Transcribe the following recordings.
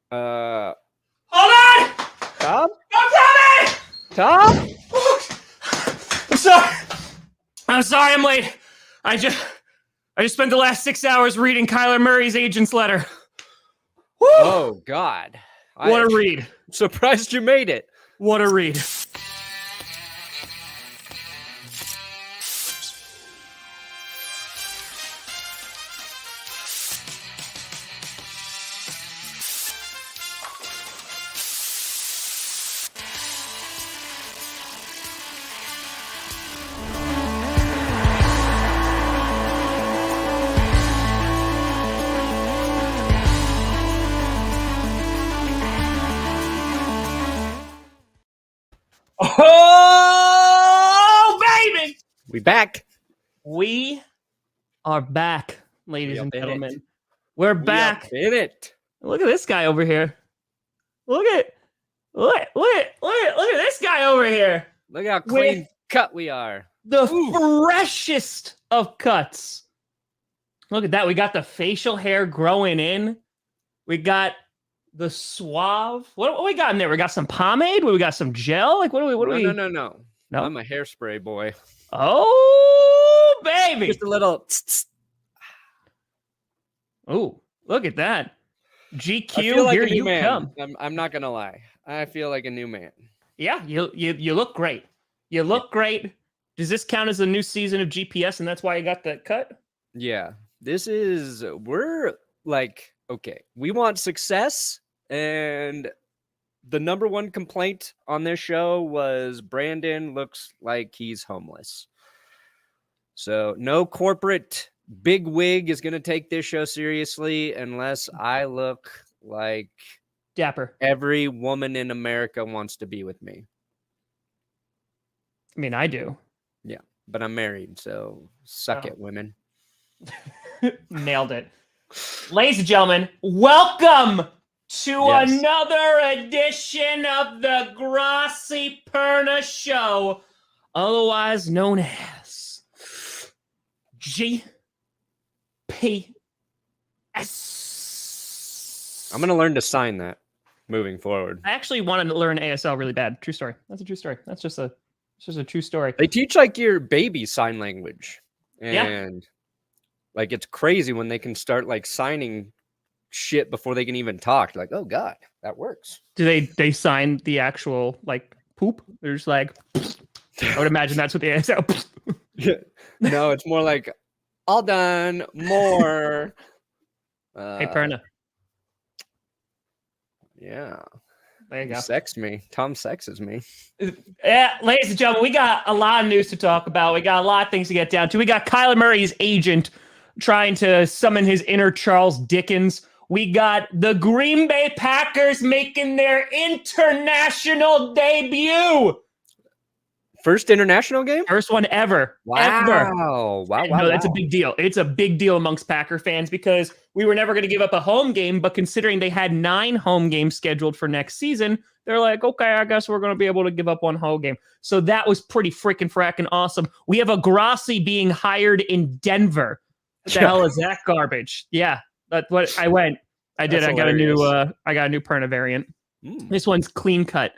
Uh, Hold on! Tom? I'm coming! Tom? I'm sorry I'm late. I just spent the last 6 hours reading Kyler Murray's agent's letter. Woo! Oh, God. What a read. Surprised you made it. What a read. Oh, baby! We back. We are back, ladies and gentlemen. It. We're back. In it. Look at this guy over here. Look at this guy over here. Look how clean cut we are. The freshest of cuts. Look at that. We got the facial hair growing in. We got the suave. What we got in there? We got some pomade. We got some gel. Like what do we? No. I'm a hairspray boy. Oh, baby! Just a little. Oh, look at that. GQ, like here a new you man. come. I'm not gonna lie. I feel like a new man. Yeah, you look great. You look great. Does this count as a new season of GPS, and that's why you got that cut? Yeah, we're like, okay, we want success, and the number one complaint on this show was Brandon looks like he's homeless. So no corporate big wig is going to take this show seriously unless I look like dapper. Every woman in America wants to be with me. I mean, I do. Yeah, but I'm married, so suck it, women. Nailed it. Ladies and gentlemen, welcome to another edition of the Grossi Perna Show, otherwise known as GPS. I'm going to learn to sign that moving forward. I actually wanted to learn ASL really bad. True story. That's a true story. That's just a true story. They teach like your baby sign language. And like it's crazy when they can start like signing shit before they can even talk. Like, oh God, that works. Do they sign the actual like poop? There's like I would imagine that's what the ASL. No, it's more like all done, more. Hey Perna. Yeah. There you go. Sex me. Tom sexes me. Yeah, ladies and gentlemen, we got a lot of news to talk about. We got a lot of things to get down to. We got Kyler Murray's agent trying to summon his inner Charles Dickens. We got the Green Bay Packers making their international debut. First international game? First one ever. Wow. Ever. Wow. No, that's a big deal. It's a big deal amongst Packer fans because we were never going to give up a home game, but considering they had 9 home games scheduled for next season, they're like, okay, I guess we're going to be able to give up one home game. So that was pretty freaking fracking awesome. We have a Grossi being hired in Denver. What the hell is that garbage? Yeah, that's what I went. I did. I got a new Perna variant. This one's clean cut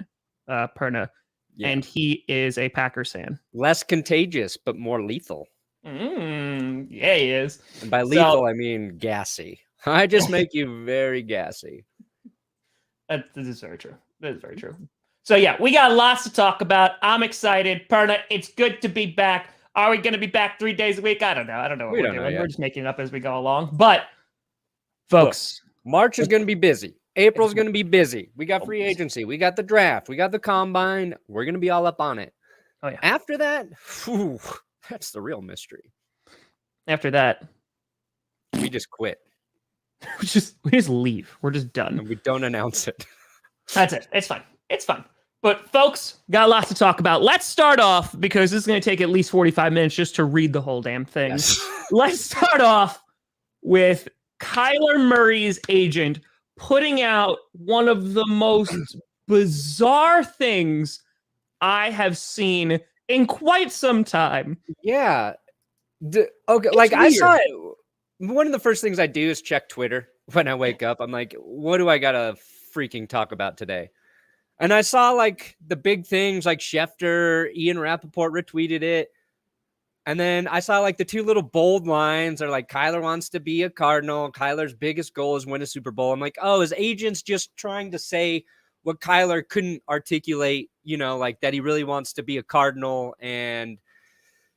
Perna. Yeah. And he is a Packers fan. Less contagious, but more lethal. Yeah, he is. And by lethal, I mean gassy. I just make you very gassy. This is very true. That is very true. So, yeah, we got lots to talk about. I'm excited. Perna, it's good to be back. Are we going to be back 3 days a week? I don't know. What we're doing. We're just making it up as we go along. But, folks. Look, March is going to be busy. April's going to be busy. We got free agency. We got the draft. We got the combine. We're going to be all up on it. Oh, yeah. After that, that's the real mystery. After that, we just quit. We just leave. We're just done. And we don't announce it. That's it. It's fine. It's fine. But folks, got lots to talk about. Let's start off because this is going to take at least 45 minutes just to read the whole damn thing. Yes. Let's start off with Kyler Murray's agent putting out one of the most bizarre things I have seen in quite some time. Yeah. Okay. Like I saw it. One of the first things I do is check Twitter when I wake up. I'm like, what do I got to freaking talk about today. And I saw like the big things like Schefter, Ian Rappaport retweeted it. And then I saw like the two little bold lines are like, Kyler wants to be a Cardinal. Kyler's biggest goal is win a Super Bowl. I'm like, oh, his agent's just trying to say what Kyler couldn't articulate, like that he really wants to be a Cardinal. And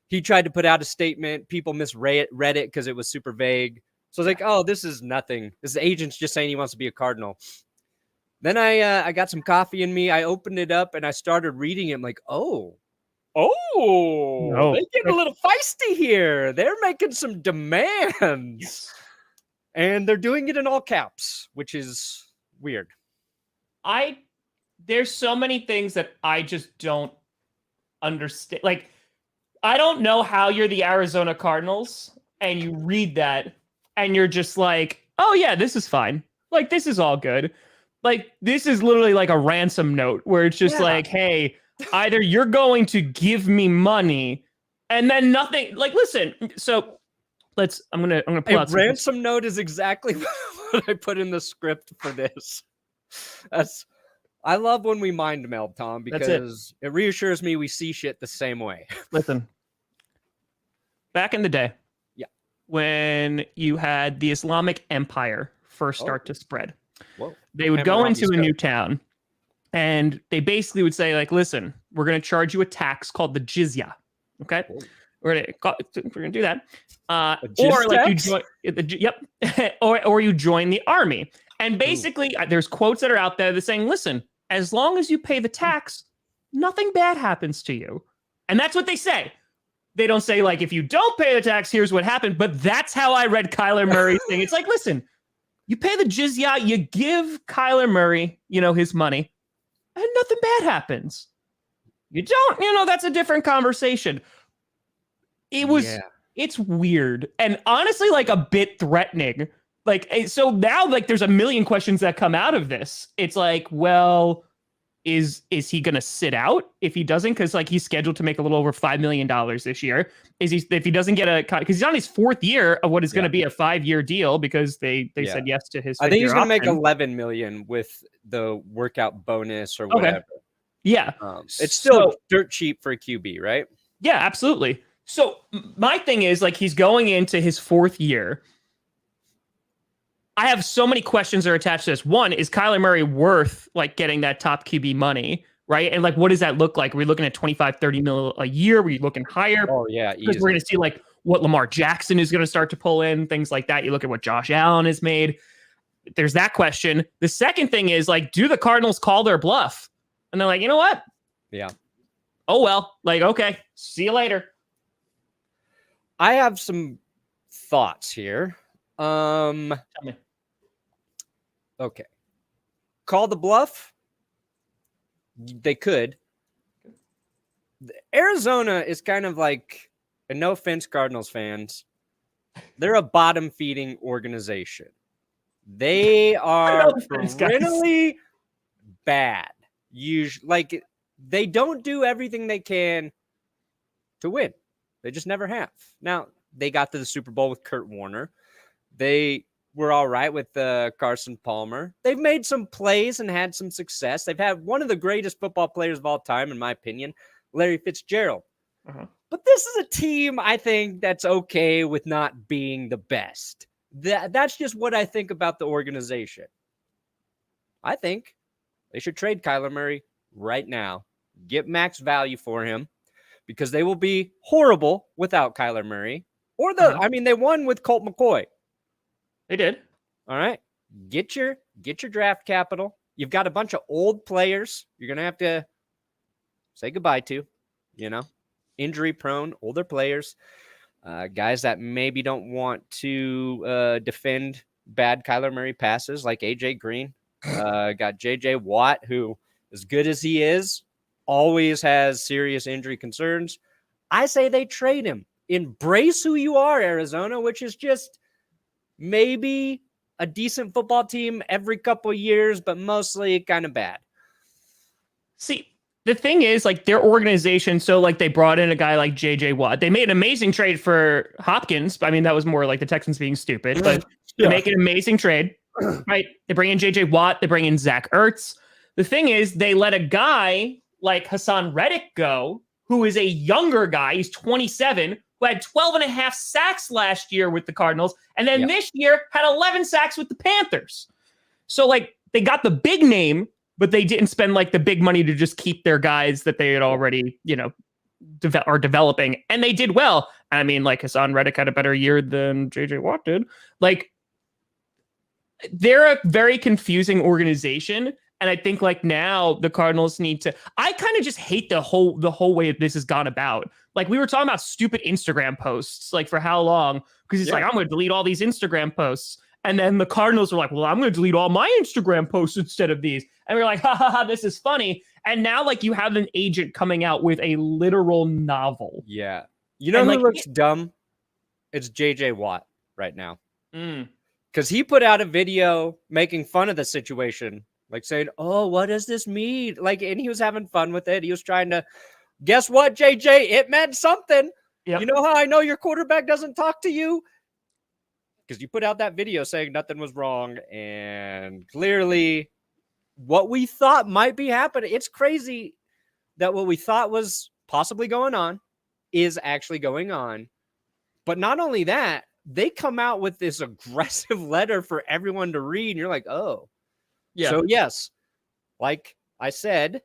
he tried to put out a statement. People misread it because it was super vague. So I was like, oh, this is nothing. This agent's just saying he wants to be a Cardinal. Then I got some coffee in me. I opened it up and I started reading it. I'm like, oh, they get a little feisty here. They're making some demands. Yes. And they're doing it in all caps, which is weird. There's so many things that I just don't understand. Like, I don't know how you're the Arizona Cardinals and you read that and you're just like, oh yeah, this is fine. Like, this is all good. Like, this is literally like a ransom note where it's just like, hey, either you're going to give me money and then nothing. Like, listen, so I'm gonna pull out ransom note is exactly what I put in the script for this. I love when we mind meld, Tom, because it reassures me we see shit the same way. Listen, back in the day, when you had the Islamic Empire first start to spread, they would go into a new town and they basically would say, like, listen, we're going to charge you a tax called the jizya. Okay. We're gonna do that. Or like you join or you join the army. And basically there's quotes that are out there that saying, listen, as long as you pay the tax, nothing bad happens to you. And that's what they say. They don't say, like, if you don't pay the tax, here's what happened. But that's how I read Kyler Murray's thing. It's like, listen, you pay the jizya, you give Kyler Murray, his money, and nothing bad happens. You don't, that's a different conversation. It's weird. And honestly, like, a bit threatening. Like, so now, like, there's a million questions that come out of this. It's like, well, is he going to sit out if he doesn't? Because, like, he's scheduled to make a little over $5 million this year. If he doesn't get because he's on his fourth year of what is going to be a 5-year deal because they said yes to his. I think he's going to make $11 million with the workout bonus or whatever. Okay. Yeah, it's still dirt cheap for a QB, right? Yeah, absolutely. So my thing is, like, he's going into his fourth year. I have so many questions that are attached to this. One, is Kyler Murray worth, like, getting that top QB money, right? And, like, what does that look like? Are we looking at 25, 30 mil a year? Are we looking higher? Oh, yeah. Because we're going to see, like, what Lamar Jackson is going to start to pull in, things like that. You look at what Josh Allen has made. There's that question. The second thing is, like, do the Cardinals call their bluff? And they're like, you know what? Yeah. Oh, well. Like, okay. See you later. I have some thoughts here. Tell me. Okay. Call the bluff? They could. Arizona is kind of like, and no offense, Cardinals fans, they're a bottom-feeding organization. They are perennially bad. Usually, like, they don't do everything they can to win. They just never have. Now, they got to the Super Bowl with Kurt Warner. They were all right with Carson Palmer. They've made some plays and had some success. They've had one of the greatest football players of all time, in my opinion, Larry Fitzgerald. Uh-huh. But this is a team, I think, that's okay with not being the best. That's just what I think about the organization. I think they should trade Kyler Murray right now. Get max value for him because they will be horrible without Kyler Murray. Or they won with Colt McCoy. They did. All right. Get your draft capital. You've got a bunch of old players you're going to have to say goodbye to, injury prone, older players, guys that maybe don't want to defend bad Kyler Murray passes like AJ Green. Got JJ Watt, who, as good as he is, always has serious injury concerns. I say they trade him. Embrace who you are, Arizona, which is just maybe a decent football team every couple of years, but mostly kind of bad. See, the thing is, like, their organization, so, like, they brought in a guy like JJ Watt. They made an amazing trade for Hopkins. I mean, that was more like the Texans being stupid, but they make an amazing trade. right? They bring in JJ Watt, they bring in Zach Ertz. The thing is, they let a guy like Hassan Reddick go, who is a younger guy. He's 27, who had 12 and a half sacks last year with the Cardinals, and then this year had 11 sacks with the Panthers. So, like, they got the big name, but they didn't spend, like, the big money to just keep their guys that they had already, you know, are developing. And they did well. I mean, like, Hassan Reddick had a better year than JJ Watt did. Like, they're a very confusing organization. And I think like now the Cardinals need to, I kind of just hate the whole way this has gone about. Like we were talking about stupid Instagram posts, like for how long? Because it's like, I'm going to delete all these Instagram posts. And then the Cardinals were like, well, I'm going to delete all my Instagram posts instead of these. And we're like, ha ha ha, this is funny. And now like you have an agent coming out with a literal novel. Yeah. You know who looks dumb? It's JJ Watt right now. Because he put out a video making fun of the situation. Like saying, oh, what does this mean? Like, and he was having fun with it. He was trying to, guess what, JJ? It meant something. Yep. You know how I know your quarterback doesn't talk to you? Because you put out that video saying nothing was wrong. And clearly what we thought might be happening. It's crazy that what we thought was possibly going on is actually going on. But not only that, they come out with this aggressive letter for everyone to read. And you're like, oh. Yeah. So, yes, like I said,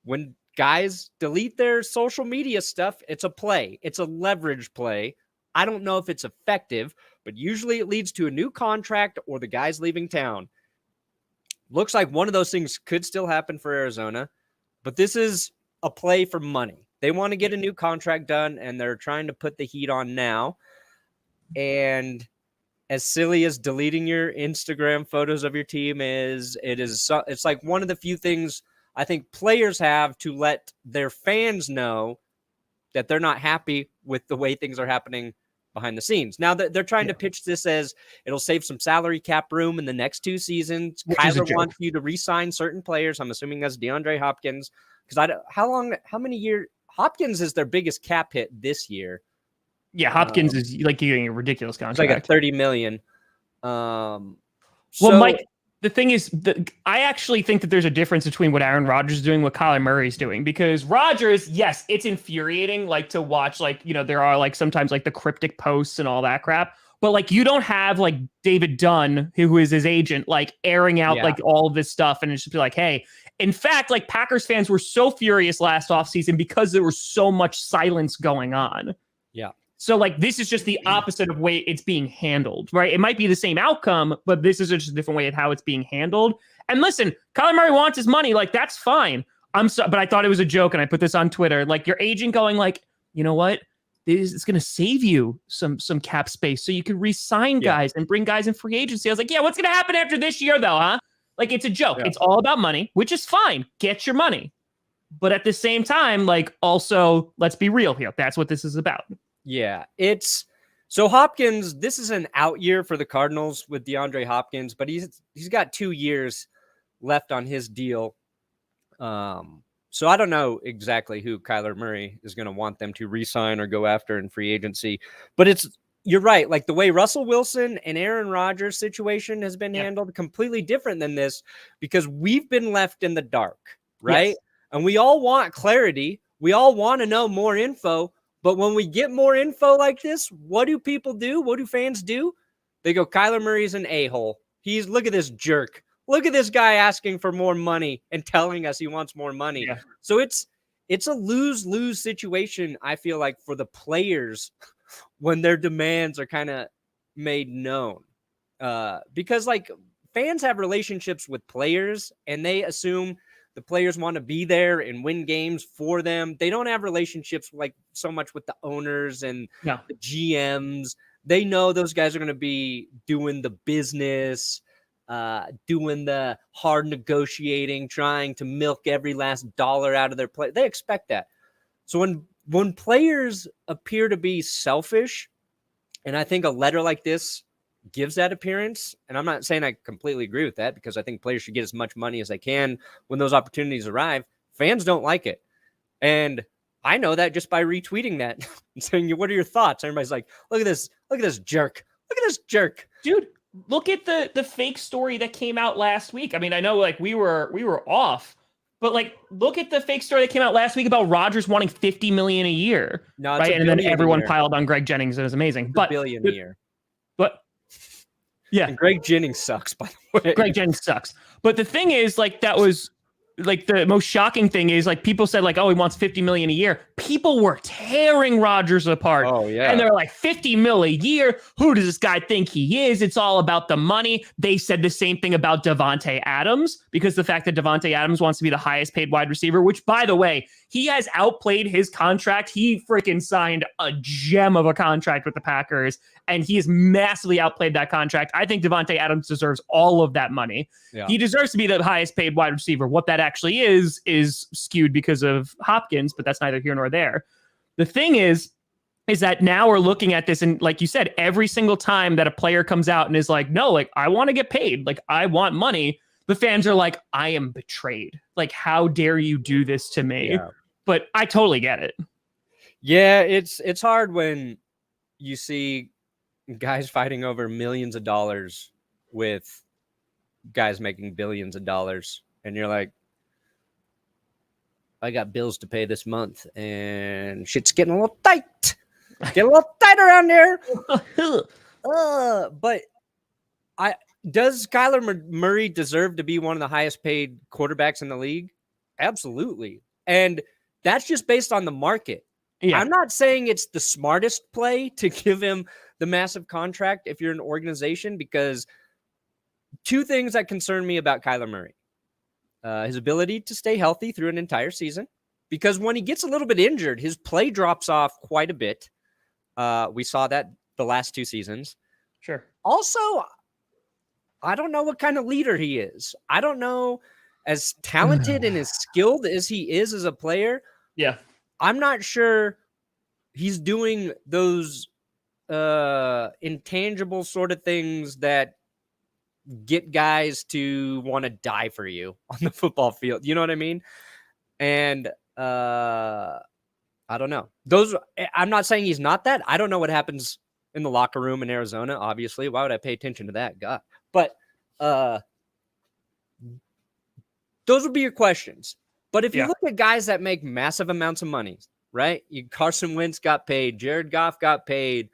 when guys delete their social media stuff, it's a play. It's a leverage play. I don't know if it's effective, but usually it leads to a new contract or the guy's leaving town. Looks like one of those things could still happen for Arizona, but this is a play for money. They want to get a new contract done, and they're trying to put the heat on now. And as silly as deleting your Instagram photos of your team is, it's like one of the few things I think players have to let their fans know that they're not happy with the way things are happening behind the scenes. Now they're trying to pitch this as it'll save some salary cap room in the next 2 seasons. Kyler wants you to re-sign certain players. I'm assuming that's DeAndre Hopkins. Because how many years? Hopkins is their biggest cap hit this year. Yeah, Hopkins is like getting a ridiculous contract. It's like a $30 million. Well, Mike, the thing is, I actually think that there's a difference between what Aaron Rodgers is doing, what Kyler Murray is doing. Because Rodgers, yes, it's infuriating, like to watch, like, you know, there are like sometimes like the cryptic posts and all that crap. But like you don't have like David Dunn, who is his agent, like airing out like all of this stuff. And it's just be like, hey, in fact, like Packers fans were so furious last offseason because there was so much silence going on. Yeah. So, like, this is just the opposite of way it's being handled, right? It might be the same outcome, but this is just a different way of how it's being handled. And listen, Kyler Murray wants his money. Like, that's fine. But I thought it was a joke, and I put this on Twitter. Like, your agent going like, you know what? It's going to save you some cap space so you can re-sign guys and bring guys in free agency. I was like, yeah, what's going to happen after this year, though, huh? Like, it's a joke. Yeah. It's all about money, which is fine. Get your money. But at the same time, like, also, let's be real here. That's what this is about. Yeah, so Hopkins, this is an out year for the Cardinals with DeAndre Hopkins, but he's got 2 years left on his deal. So I don't know exactly who Kyler Murray is going to want them to re-sign or go after in free agency, but you're right. Like the way Russell Wilson and Aaron Rodgers situation has been handled, completely different than this because we've been left in the dark, right? Yes. And we all want clarity. We all want to know more info. But when we get more info like this, what do people do? What do fans do? They go, Kyler Murray's an a-hole. Look at this jerk. Look at this guy asking for more money and telling us he wants more money. Yeah. So it's a lose-lose situation, I feel like, for the players when their demands are kind of made known. Because, like, fans have relationships with players, and they assume the players want to be there and win games for them. They don't have relationships like so much with the owners and the GMs. They know those guys are going to be doing the business, doing the hard negotiating, trying to milk every last dollar out of their play. They expect that. So when players appear to be selfish, and I think a letter like this gives that appearance, and I'm not saying I completely agree with that because I think players should get as much money as they can when those opportunities arrive. Fans don't like it. And I know that just by retweeting that and saying, what are your thoughts? Everybody's like, look at this jerk. Look at this jerk. Dude, look at the fake story that came out last week. I mean, I know like we were off, but like look at the fake story that came out last week about Rodgers wanting 50 million a year, No, it's right? a And then billion a everyone year. piled on Greg Jennings. It was amazing. It's a But billion a year. but yeah, And Greg Jennings sucks, by the way. Greg Jennings sucks. But the thing is, like, that was like the most shocking thing is like people said like, oh, he wants 50 million a year. People were tearing Rodgers apart. Oh, yeah. And they're like, 50 mil a year. Who does this guy think he is? It's all about the money. They said the same thing about Davante Adams, because the fact that Davante Adams wants to be the highest paid wide receiver, which by the way, he has outplayed his contract. He freaking signed a gem of a contract with the Packers, and he has massively outplayed that contract. I think Davante Adams deserves all of that money. Yeah. He deserves to be the highest paid wide receiver. What that actually is skewed because of Hopkins, but that's neither here nor there. The thing is that now we're looking at this, and like you said, every single time that a player comes out and is like, no, like I want to get paid, like I want money, the fans are like, I am betrayed. Like, how dare you do this to me? Yeah. But I totally get it. Yeah, it's hard when you see guys fighting over millions of dollars with guys making billions of dollars, and you're like, I got bills to pay this month, and shit's getting a little tight. Get a little tight around there. But does Kyler Murray deserve to be one of the highest paid quarterbacks in the league? Absolutely. And that's just based on the market. Yeah. I'm not saying it's the smartest play to give him the massive contract if you're an organization, because two things that concern me about Kyler Murray. His ability to stay healthy through an entire season, because when he gets a little bit injured, his play drops off quite a bit. We saw that the last 2 seasons. Sure. Also, I don't know what kind of leader he is. I don't know, as talented and as skilled as he is as a player. Yeah. I'm not sure he's doing those intangible sort of things that get guys to want to die for you on the football field. You know what I mean? And I don't know. I'm not saying he's not that. I don't know what happens in the locker room in Arizona, obviously. Why would I pay attention to that? God. But those would be your questions. But if you look at guys that make massive amounts of money, right? Carson Wentz got paid. Jared Goff got paid.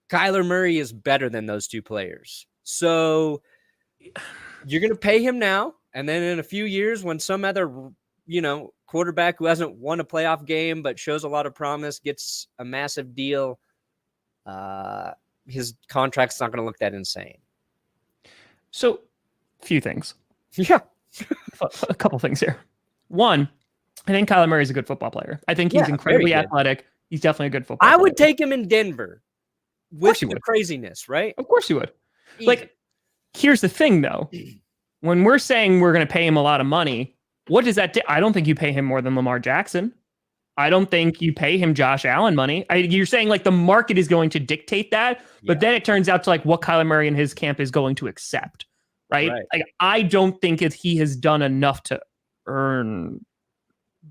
Kyler Murray is better than those two players. So you're going to pay him now. And then in a few years, when some other, quarterback who hasn't won a playoff game but shows a lot of promise gets a massive deal, his contract's not going to look that insane. So, a few things. Yeah. A couple things here. One, I think Kyler Murray is a good football player. I think he's incredibly athletic. He's definitely a good football player. I would take him in Denver with the craziness, right? Of course you would. Like, here's the thing, though. When we're saying we're going to pay him a lot of money, what does that do? I don't think you pay him more than Lamar Jackson. I don't think you pay him Josh Allen money. You're saying like the market is going to dictate that, but then it turns out to like what Kyler Murray and his camp is going to accept, right? Like, I don't think he has done enough to earn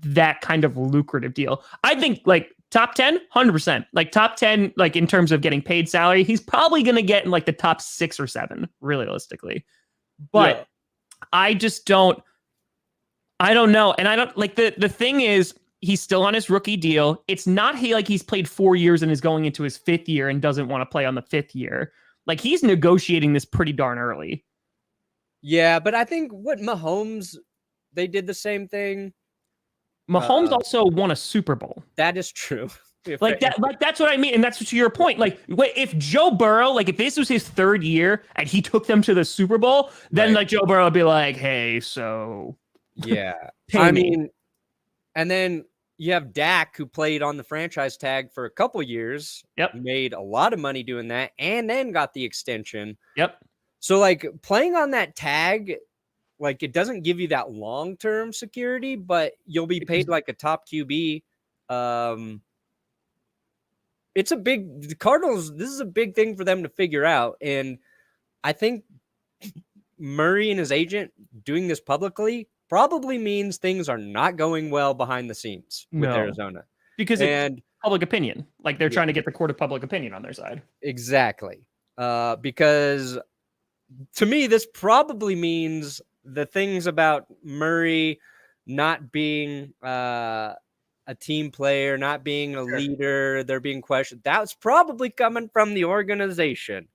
that kind of lucrative deal. I think like top 10, 100%. Like top 10, like in terms of getting paid salary, he's probably going to get in like the top 6 or 7, realistically. But I just don't know. And I don't like the thing is, he's still on his rookie deal. It's not he's played 4 years and is going into his 5th year and doesn't want to play on the 5th year. Like, he's negotiating this pretty darn early. Yeah, but I think Mahomes, they did the same thing. Mahomes also won a Super Bowl. That is true. Like that, like that's what I mean, and that's to your point. Like, if Joe Burrow, like if this was his 3rd year and he took them to the Super Bowl, then like Joe Burrow would be like, "Hey, so yeah." I mean, and then you have Dak, who played on the franchise tag for a couple years. Yep, made a lot of money doing that, and then got the extension. Yep. So like playing on that tag, like it doesn't give you that long-term security, but you'll be paid like a top QB. It's the Cardinals, this is a big thing for them to figure out. And I think Murray and his agent doing this publicly probably means things are not going well behind the scenes with Arizona. Because it's public opinion. Like they're trying to get the court of public opinion on their side. Exactly. Because to me, this probably means the things about Murray not being a team player, not being a leader, they're being questioned. That's probably coming from the organization.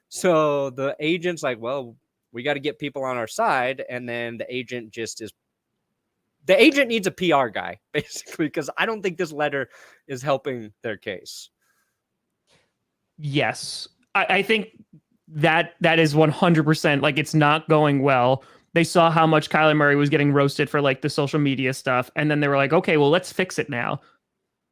So the agent's like, well, we got to get people on our side. And then the agent needs a PR guy, basically, because I don't think this letter is helping their case. Yes. I think that is 100%, like, it's not going well. They saw how much Kyler Murray was getting roasted for like the social media stuff. And then they were like, okay, well, let's fix it now.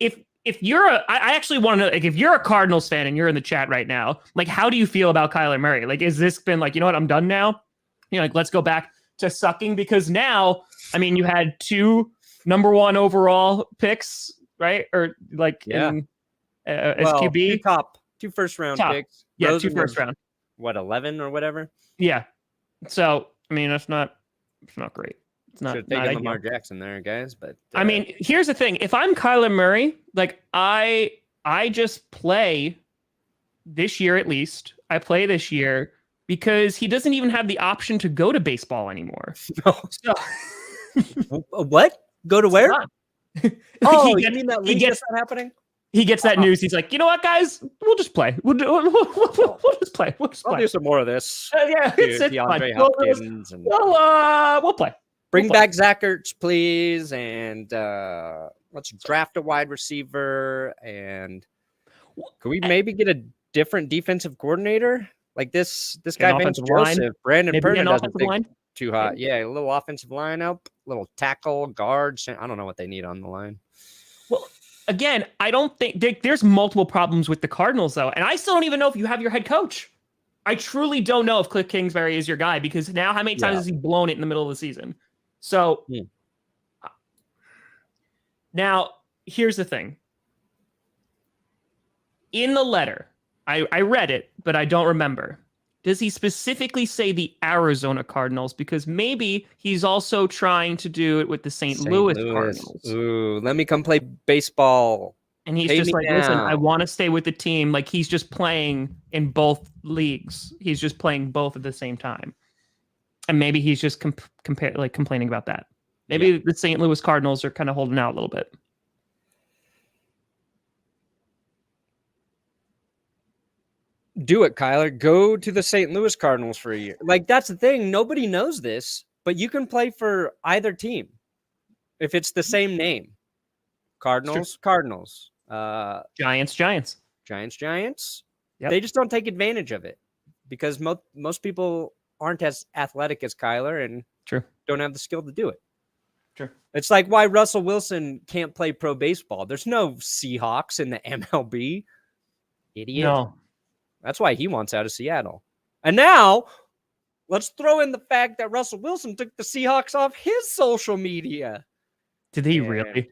If you're I actually want to know, like, if you're a Cardinals fan and you're in the chat right now, like, how do you feel about Kyler Murray? Like, is this been like, you know what, I'm done now? You know, like, let's go back to sucking, because now, I mean, you had 2 number 1 overall picks, right? Or like in as QB, 2 first round picks. Yeah, Rosen 2 first round. What, 11 or whatever? Yeah. So, I mean, it's not great. It's not. Should have taken Lamar Jackson there, guys. But I mean, here's the thing: if I'm Kyler Murray, like, I just play this year at least. I play this year because he doesn't even have the option to go to baseball anymore. No. So, what? Go to where? Oh, you mean that league that's not happening? He gets that news. He's like, you know what, guys? We'll just play. We'll just play. I'll do some more of this. Yeah, it's DeAndre Hopkins. We'll play. Bring back Zach Ertz, please, and let's draft a wide receiver. And can we maybe get a different defensive coordinator? Like this guy, Vince Joseph, Brandon Perna doesn't think too hot. Yeah, a little offensive line up, little tackle, guards. I don't know what they need on the line. Well, again, I don't think there's multiple problems with the Cardinals, though. And I still don't even know if you have your head coach. I truly don't know if Cliff Kingsbury is your guy, because now how many times has he blown it in the middle of the season? So now here's the thing. In the letter, I read it, but I don't remember. Does he specifically say the Arizona Cardinals? Because maybe he's also trying to do it with the St. Louis Cardinals. Ooh, let me come play baseball. And he's just like, listen, I want to stay with the team. Like, he's just playing in both leagues. He's just playing both at the same time. And maybe he's just complaining about that. Maybe the St. Louis Cardinals are kind of holding out a little bit. Do it, Kyler. Go to the St. Louis Cardinals for a year. Like, that's the thing. Nobody knows this, but you can play for either team if it's the same name. Cardinals. Giants. Yep. They just don't take advantage of it because most people aren't as athletic as Kyler and don't have the skill to do it. True. It's like why Russell Wilson can't play pro baseball. There's no Seahawks in the MLB. Idiot. No. That's why he wants out of Seattle. And now let's throw in the fact that Russell Wilson took the Seahawks off his social media. Did he really?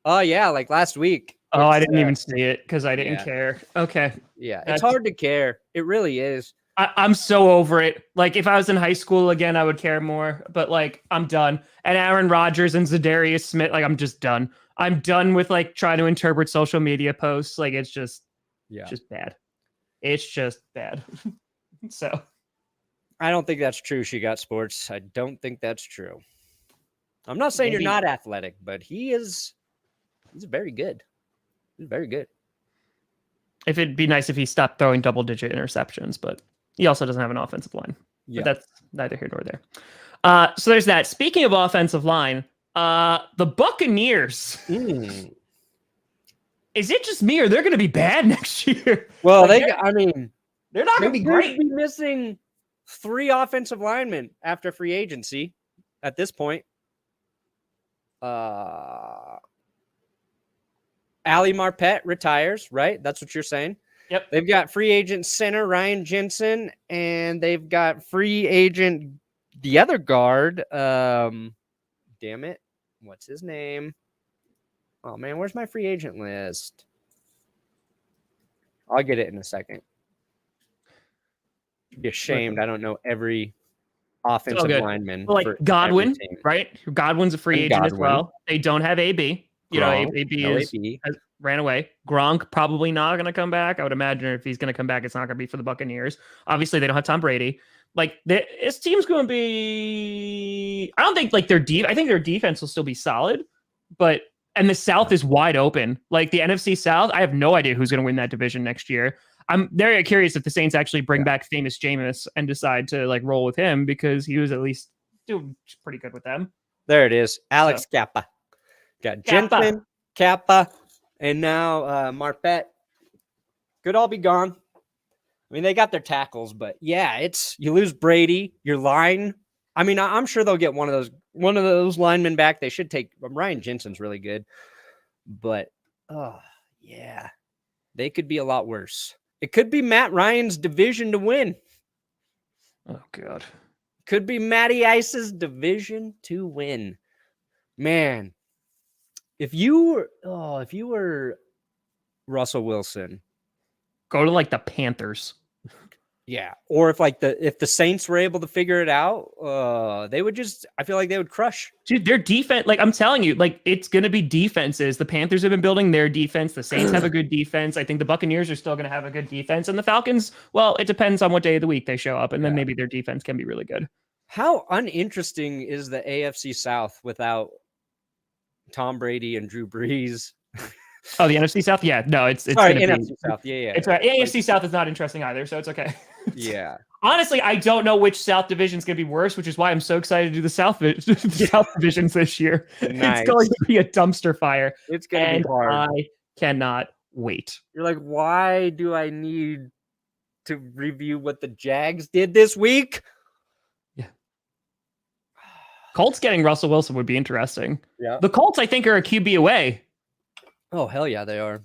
Oh, yeah, like last week. Oh, I didn't even see it because I didn't care. Okay. Yeah, it's hard to care. It really is. I'm so over it. Like, if I was in high school again, I would care more. But, like, I'm done. And Aaron Rodgers and Zadarius Smith, like, I'm just done. I'm done with, like, trying to interpret social media posts. Like, it's just bad. It's just bad. So. I don't think that's true, She Got Sports. I don't think that's true. I'm not saying you're not athletic, but he's very good. He's very good. If it'd be nice if he stopped throwing double-digit interceptions, but he also doesn't have an offensive line. Yeah. But that's neither here nor there. So there's that. Speaking of offensive line, the Buccaneers. Is it just me, or they're going to be bad next year? Well, they're not going to be great. Be missing 3 offensive linemen after free agency at this point. Ali Marpet retires, right? That's what you're saying. Yep. They've got free agent center Ryan Jensen, and they've got free agent the other guard. Damn it, what's his name? Oh man, where's my free agent list? I'll get it in a second. Be ashamed. I don't know every offensive lineman. Well, like Godwin, right? Godwin's a free agent as well. They don't have AB. AB ran away. Gronk probably not going to come back. I would imagine if he's going to come back, it's not going to be for the Buccaneers. Obviously, they don't have Tom Brady. Like this team's going to be. I don't think like their I think their defense will still be solid, but and the South is wide open. Like the NFC South, I have no idea who's going to win that division next year. I'm very curious if the Saints actually bring back famous Jameis and decide to like roll with him because he was at least doing pretty good with them. There it is. Alex Kappa. Got Jensen, Kappa, and now Marpet. Could all be gone. I mean, they got their tackles, but yeah, you lose Brady, your line. I mean, I'm sure they'll get one of those linemen back. They should take Ryan Jensen's really good, but yeah, they could be a lot worse. It could be Matt Ryan's division to win. Oh God, could be Matty Ice's division to win. Man, if you were Russell Wilson. Go to like the Panthers. Yeah. Or if the Saints were able to figure it out, they would I feel like they would crush. Dude, their defense, like I'm telling you, like it's going to be defenses. The Panthers have been building their defense. The Saints have a good defense. I think the Buccaneers are still going to have a good defense. And the Falcons, well, it depends on what day of the week they show up. And then maybe their defense can be really good. How uninteresting is the AFC South without Tom Brady and Drew Brees? Oh, the NFC South? Yeah, no, it's sorry, NFC South. Yeah. It's right. AFC South is not interesting either, so it's okay. Yeah. Honestly, I don't know which South division is going to be worse, which is why I'm so excited to do the South divisions this year. Nice. It's going to be a dumpster fire. It's going to be hard. I cannot wait. You're like, why do I need to review what the Jags did this week? Yeah. Colts getting Russell Wilson would be interesting. Yeah. The Colts, I think, are a QB away. Oh, hell yeah, they are.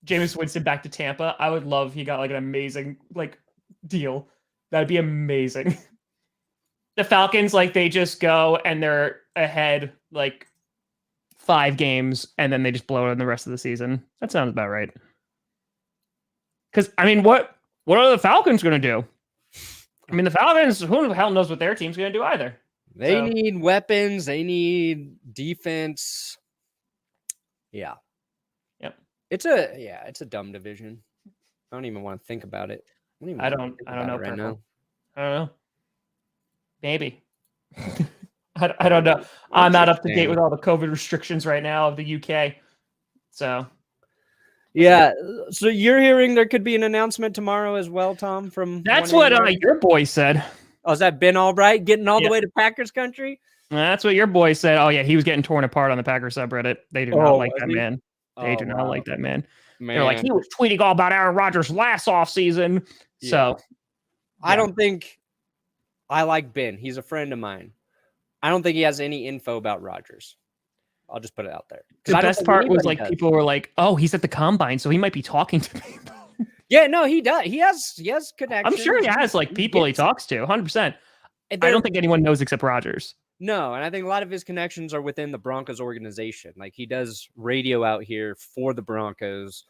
Jameis Winston back to Tampa. I would love he got like an amazing like deal. That'd be amazing. The Falcons, like they just go and they're ahead like 5 games and then they just blow it in the rest of the season. That sounds about right. Because I mean, what are the Falcons going to do? I mean, the Falcons, who the hell knows what their team's going to do either. They need weapons. They need defense. Yeah. Yep. It's a dumb division. I don't even want to think about it. I don't know right now. I don't know. Maybe. I don't know. I'm not up to date with all the COVID restrictions right now of the UK. So. Yeah. So you're hearing there could be an announcement tomorrow as well, Tom, from That's what your boy said. Oh, is that Ben Albright getting all the way to Packers country? That's what your boy said. Oh, yeah, he was getting torn apart on the Packers subreddit. They do not like that man. They do not like that man. They're like, he was tweeting all about Aaron Rodgers last offseason. Yeah. So I don't think I like Ben. He's a friend of mine. I don't think he has any info about Rodgers. I'll just put it out there. The best part was like people were like, oh, he's at the combine, so he might be talking to people. Yeah, no, he does. He has connections. I'm sure he has like people he talks to, 100%. I don't think anyone knows except Rodgers. No, and I think a lot of his connections are within the Broncos organization. Like he does radio out here for the Broncos.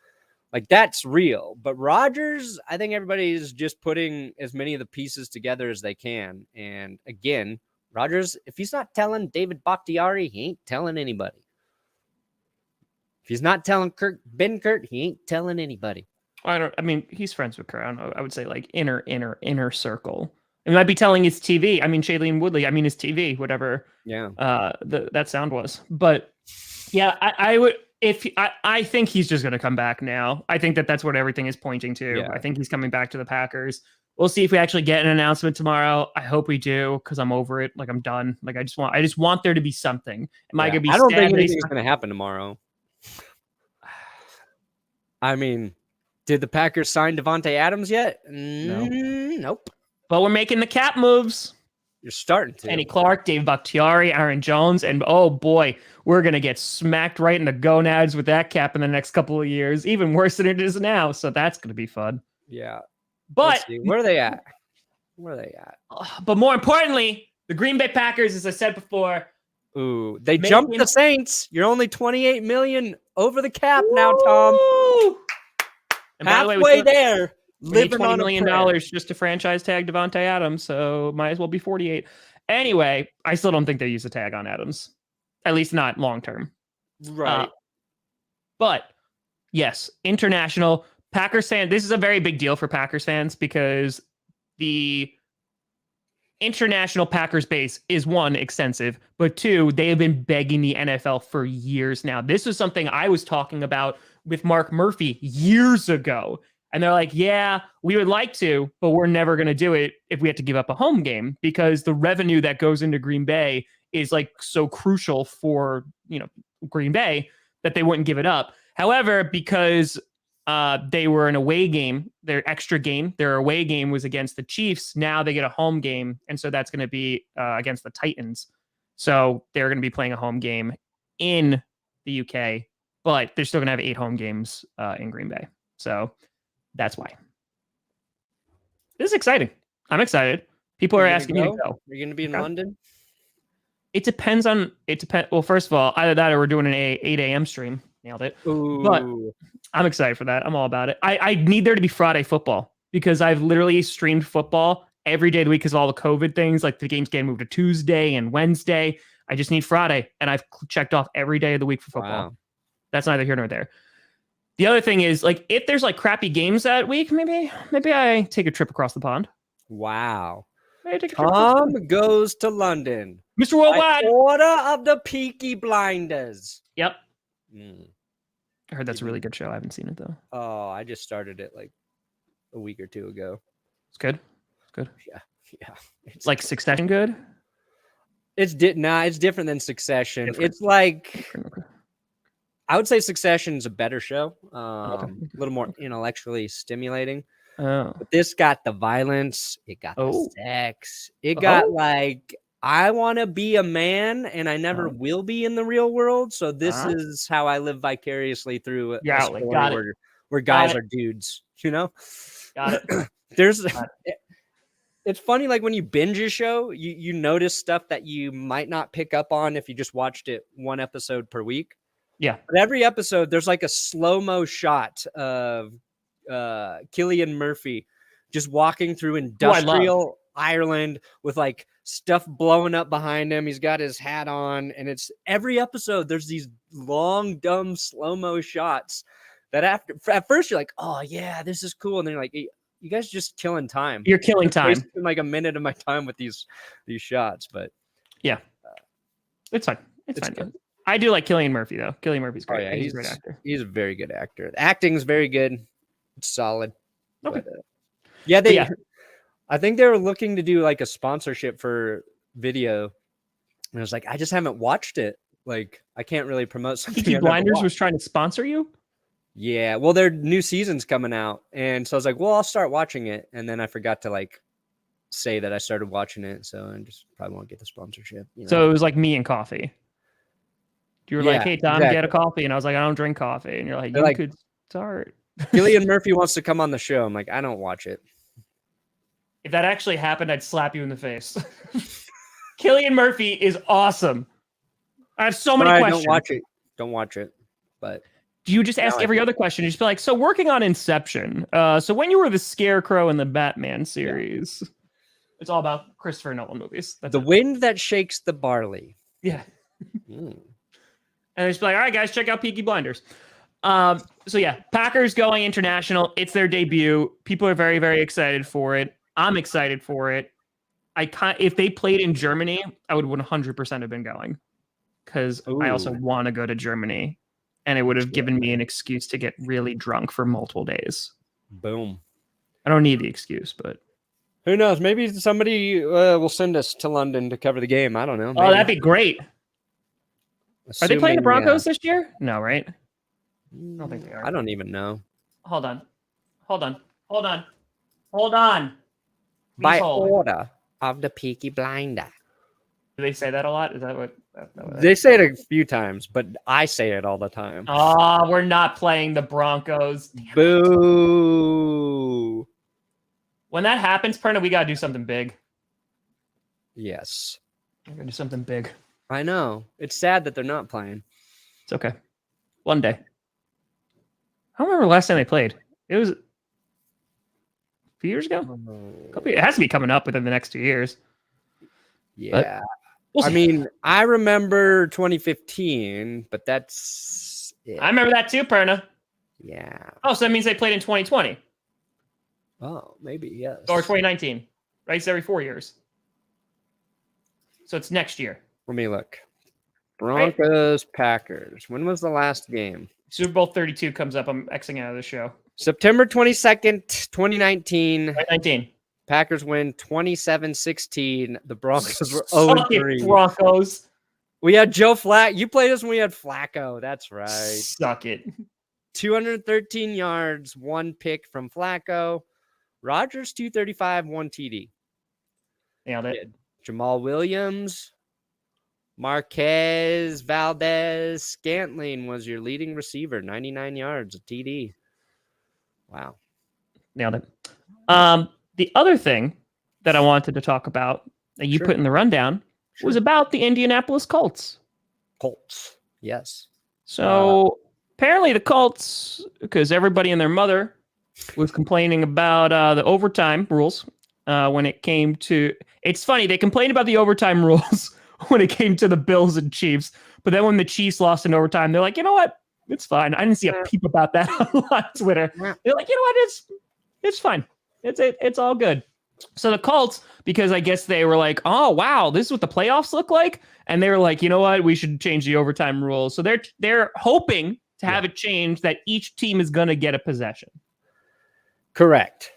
Like that's real. But Rodgers, I think everybody's just putting as many of the pieces together as they can. And again, Rodgers, if he's not telling David Bakhtiari, he ain't telling anybody. If he's not telling Ben Kurt, he ain't telling anybody. I mean, he's friends with Kurt. I would say like inner circle. He might be telling his TV. I mean, Shailene Woodley. I mean, his TV, whatever. Yeah. That sound was. But yeah, I would. I think he's just going to come back now. I think that's what everything is pointing to. Yeah. I think he's coming back to the Packers. We'll see if we actually get an announcement tomorrow. I hope we do because I'm over it. Like I'm done. Like I just want there to be something. Am I going to be? I don't think anything's going to happen tomorrow. I mean. Did the Packers sign Devontae Adams yet? No. Nope. But we're making the cap moves. You're starting to. Kenny Clark, Dave Bakhtiari, Aaron Jones, and oh boy, we're going to get smacked right in the gonads with that cap in the next couple of years, even worse than it is now. So that's going to be fun. Yeah. But where are they at? But more importantly, the Green Bay Packers, as I said before. Ooh, they jumped the Saints. You're only $28 million over the cap now, Tom. And halfway there, living on $20 million just to franchise tag Devontae Adams, so might as well be 48. Anyway, I still don't think they use the tag on Adams, at least not long term. Right. But yes, international Packers fan, this is a very big deal for Packers fans because the international Packers base is one, extensive, but two, they have been begging the NFL for years now. This was something I was talking about with Mark Murphy years ago. And they're like, yeah, we would like to, but we're never going to do it if we have to give up a home game because the revenue that goes into Green Bay is like so crucial for, Green Bay that they wouldn't give it up. However, because they were an away game, their away game was against the Chiefs. Now they get a home game. And so that's going to be against the Titans. So they're going to be playing a home game in the UK, but they're still going to have 8 home games in Green Bay. So that's why. This is exciting. I'm excited. People are asking me to go. You're going to be in London? It depends. Well, first of all, either that or we're doing an 8 a.m. stream. Nailed it. Ooh. But I'm excited for that. I'm all about it. I need there to be Friday football because I've literally streamed football every day of the week because of all the COVID things. Like the games getting moved to Tuesday and Wednesday. I just need Friday. And I've checked off every day of the week for football. Wow. That's neither here nor there. The other thing is, like, if there's like crappy games that week, maybe I take a trip across the pond. Wow. Tom goes to London. Mr. Worldwide. By order of the Peaky Blinders. Yep. I heard that's a really good show. I haven't seen it though. Oh, I just started it like a week or two ago. It's good. It's good. Yeah. It's like Succession good? It's different than Succession. It's like I would say Succession is a better show. A little more intellectually stimulating. Oh. But this got the violence. It got the sex. It got like, I want to be a man and I never will be in the real world. So this is how I live vicariously through a story where guys are dudes, Got it. It's funny, like when you binge a show, you notice stuff that you might not pick up on if you just watched it one episode per week. Yeah. But every episode, there's like a slow-mo shot of Cillian Murphy just walking through industrial Ireland with like stuff blowing up behind him. He's got his hat on, and it's every episode. There's these long, dumb slow-mo shots that at first you're like, oh yeah, this is cool, and then you're like, you guys are just killing time. You're killing time. Wasting like a minute of my time with these shots, but yeah, it's fine. It's fine. Good. I do like Cillian Murphy though. Cillian Murphy's great. Oh, yeah, he's a great actor. He's a very good actor. The acting's very good. It's solid. Okay. But, I think they were looking to do like a sponsorship for video. And I was like, I just haven't watched it. Like, I can't really promote something. Peaky Blinders was trying to sponsor you? Yeah. Well, their new season's coming out. And so I was like, well, I'll start watching it. And then I forgot to like say that I started watching it. So I just probably won't get the sponsorship. So it was like me and coffee. You were like, hey, Tom, get a coffee. And I was like, I don't drink coffee. And you're like, you could start. Cillian Murphy wants to come on the show. I'm like, I don't watch it. If that actually happened, I'd slap you in the face. Cillian Murphy is awesome. I have so many questions. Don't watch it. But do you just ask every other question? You just be like, so working on Inception. So when you were the Scarecrow in the Batman series, it's all about Christopher Nolan movies. That's wind that shakes the barley. Yeah. And just be like, all right, guys, check out Peaky Blinders. So yeah, Packers going international. It's their debut. People are very, very excited for it. I'm excited for it. If they played in Germany, I would 100% have been going because I also want to go to Germany, and it would have given me an excuse to get really drunk for multiple days. Boom. I don't need the excuse, but who knows? Maybe somebody will send us to London to cover the game. I don't know. Maybe. Oh, that'd be great. Are they playing the Broncos this year? No, right? I don't think they are. I don't even know. Hold on. By order of the Peaky Blinder. Do they say that a lot? Is that what? They say it a few times, but I say it all the time. Oh, we're not playing the Broncos. Damn Boo. It. When that happens, Perna, we got to do something big. Yes. We're going to do something big. I know. It's sad that they're not playing. It's okay. One day. I don't remember the last time they played. It was a few years ago? It has to be coming up within the next 2 years. Yeah. I mean, I remember 2015, but that's it. I remember that too, Perna. Yeah. Oh, so that means they played in 2020. Oh, maybe, yes. Or 2019. Right? It's every 4 years. So it's next year. Let me look. Broncos, Packers. When was the last game? Super Bowl 32 comes up. I'm Xing out of the show. September 22nd, 2019. 2019. Packers win 27-16. The Broncos were Suck 0-3. it, Broncos. We had Joe Flack. You played us when we had Flacco. That's right. Suck it. 213 yards, 1 pick from Flacco. Rodgers, 235, 1 TD. Nailed it. Jamal Williams, Marquez, Valdez, Scantling was your leading receiver, 99 yards, a TD. Wow. Nailed it. The other thing that I wanted to talk about that you put in the rundown was about the Indianapolis Colts. Colts, yes. So apparently the Colts, because everybody and their mother was complaining about the overtime rules when it came to... It's funny, they complained about the overtime rules when it came to the Bills and Chiefs, but then when the Chiefs lost in overtime, they're like, you know what? It's fine. I didn't see a peep about that on Twitter. They're like, you know what? It's fine. It's all good. So the Colts, because I guess they were like, oh, wow, this is what the playoffs look like. And they were like, you know what? We should change the overtime rules. So they're hoping to have it changed that each team is going to get a possession. Correct.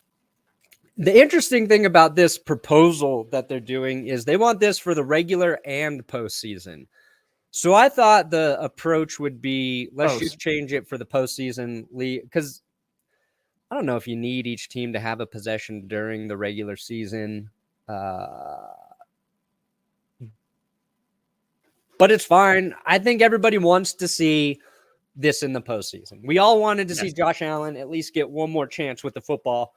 The interesting thing about this proposal that they're doing is they want this for the regular and postseason. So I thought the approach would be, let's just change it for the postseason league, because I don't know if you need each team to have a possession during the regular season. But it's fine. I think everybody wants to see this in the postseason. We all wanted to see Josh Allen at least get one more chance with the football.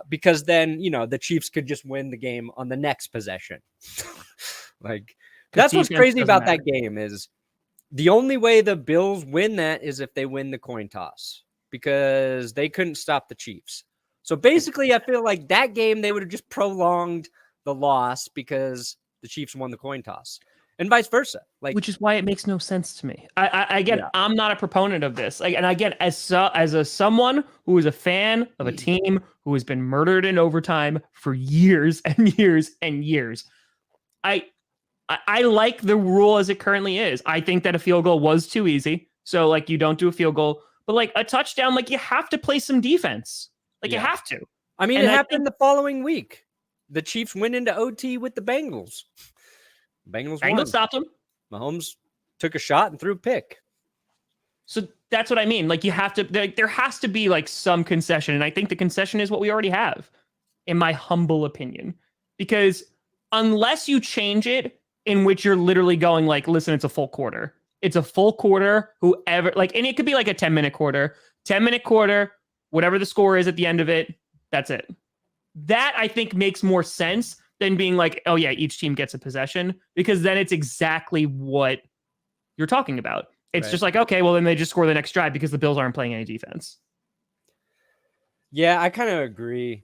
Because then, the Chiefs could just win the game on the next possession. That's what's crazy about that game is the only way the Bills win that is if they win the coin toss, because they couldn't stop the Chiefs. So basically, I feel like that game, they would have just prolonged the loss because the Chiefs won the coin toss. And vice versa, which is why it makes no sense to me. I'm not a proponent of this. And again, as someone who is a fan of a team who has been murdered in overtime for years and years and years, I like the rule as it currently is. I think that a field goal was too easy, so you don't do a field goal, but a touchdown, you have to play some defense. You have to. I mean, it happened the following week. The Chiefs went into OT with the Bengals. Bengals stopped him. Mahomes took a shot and threw a pick. So that's what I mean. You have to, there has to be some concession. And I think the concession is what we already have, in my humble opinion. Because unless you change it in which you're literally going listen, it's a full quarter. It's a full quarter, whoever, and it could be a 10-minute quarter, 10-minute quarter, whatever the score is at the end of it, that's it. That I think makes more sense than being oh yeah, each team gets a possession, because then it's exactly what you're talking about. It's just okay, well then they just score the next drive because the Bills aren't playing any defense. Yeah, I kind of agree.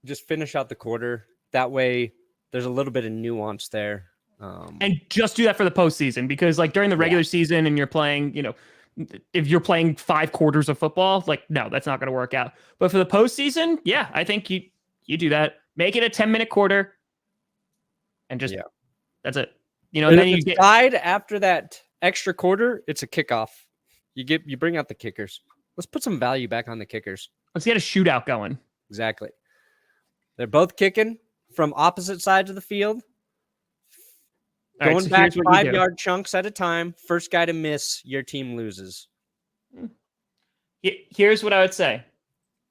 Just finish out the quarter. That way there's a little bit of nuance there. And just do that for the postseason, because during the regular season and you're playing, if you're playing 5 quarters of football, no, that's not going to work out. But for the postseason, yeah, I think you do that. Make it a 10-minute quarter, and just that's it. And then you get tied after that extra quarter. It's a kickoff. You bring out the kickers. Let's put some value back on the kickers. Let's get a shootout going. Exactly. They're both kicking from opposite sides of the field. Going back 5-yard chunks at a time. First guy to miss, your team loses. Here's what I would say.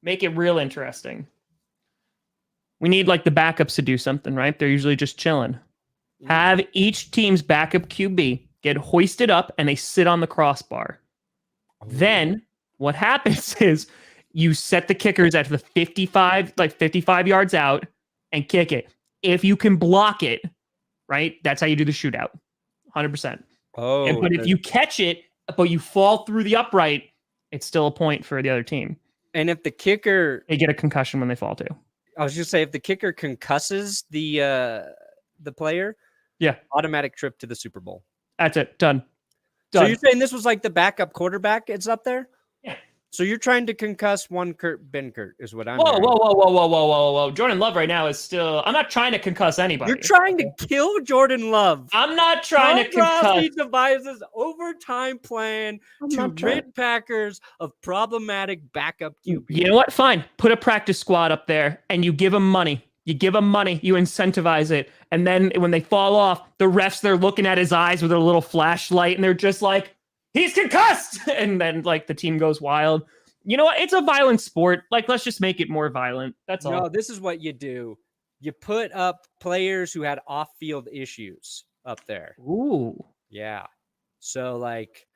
Make it real interesting. We need the backups to do something, right? They're usually just chilling. Have each team's backup QB get hoisted up and they sit on the crossbar. Then what happens is you set the kickers at the 55 yards out and kick it. If you can block it, right? That's how you do the shootout. 100%. But if you catch it, but you fall through the upright, it's still a point for the other team. And if the kicker... They get a concussion when they fall too. I was just saying, if the kicker concusses the player, automatic trip to the Super Bowl. That's it. Done. So you're saying this was like the backup quarterback? It's up there. Yeah. So you're trying to concuss one Kurt Benkert is what I'm. Whoa! Jordan Love right now is still. I'm not trying to concuss anybody. You're trying to kill Jordan Love. I'm not trying to concuss. He devises overtime plan to rid Packers of problematic backup QB. You know what? Fine. Put a practice squad up there, and you give them money. You give them money. You incentivize it, and then when they fall off, the refs they're looking at his eyes with a little flashlight, and they're just like, he's concussed, and then like the team goes wild. You know what? It's a violent sport. Like, let's just make it more violent. That's all. No, this is what you do. You put up players who had off-field issues up there. Ooh. Yeah. So like,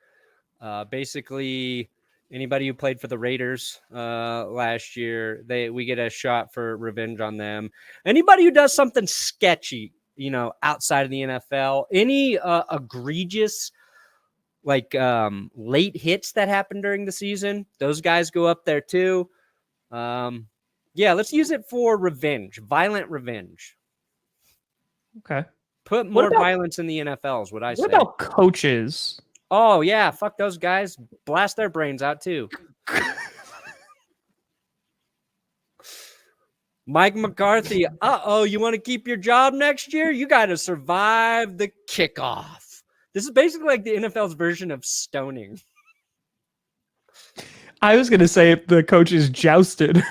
basically anybody who played for the Raiders last year, we get a shot for revenge on them. Anybody who does something sketchy, outside of the NFL, any egregious like late hits that happen during the season, those guys go up there too. Yeah, let's use it for revenge, violent revenge. Okay. Put more violence in the NFL is what I say. What about coaches? Oh, yeah, fuck those guys. Blast their brains out too. Mike McCarthy, you want to keep your job next year? You got to survive the kickoff. This is basically like the NFL's version of stoning. I was going to say the coaches jousted.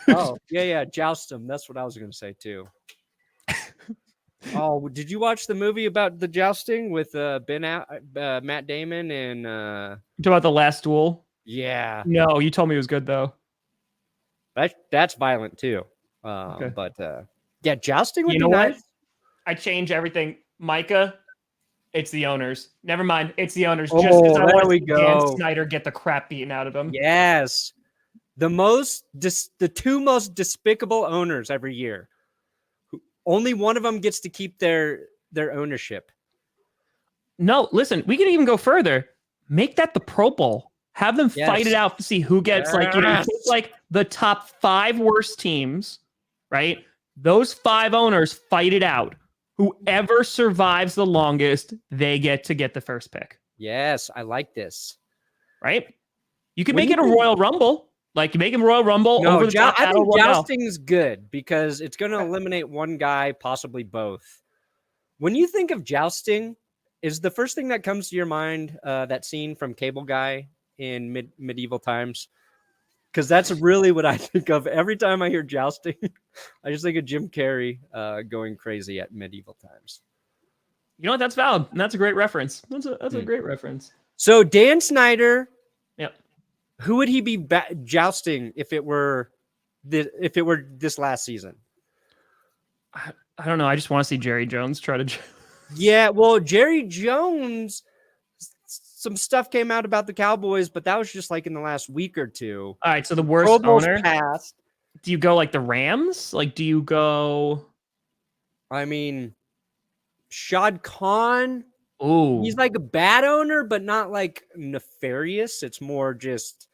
Oh, yeah, joust them. That's what I was going to say, too. Oh, did you watch the movie about the jousting with Matt Damon and... You talking about The Last Duel? Yeah. No, you told me it was good, though. That's violent, too. Okay. But, yeah, jousting would be nice. What? I change everything. Micah... It's the owners. Never mind. It's the owners. Just because I want to see Dan Snyder get the crap beaten out of him. Yes. The two most despicable owners every year. Only one of them gets to keep their ownership. No, listen, we can even go further. Make that the Pro Bowl. Have them fight it out to see who gets like the top 5 worst teams, right? Those 5 owners fight it out. Whoever survives the longest, they get the first pick. Yes, I like this. Right? You can make it a Royal Rumble. Like, you make him Royal Rumble over the top. I think jousting's good because it's going to eliminate one guy, possibly both. When you think of jousting, is the first thing that comes to your mind that scene from Cable Guy in medieval times? Because that's really what I think of every time I hear jousting. I just think of Jim Carrey going crazy at medieval times. You know what? That's valid. And that's a great reference. That's a great reference. So Dan Snyder, yep. Who would he be jousting if it were this last season? I don't know. I just want to see Jerry Jones try to. Yeah, well, Jerry Jones. Some stuff came out about the Cowboys, but that was just like in the last week or two. All right, so the worst owner passed. Do you go like the Rams? Like, do you go? I mean, Shad Khan. Ooh, he's like a bad owner, but not like nefarious. It's more just.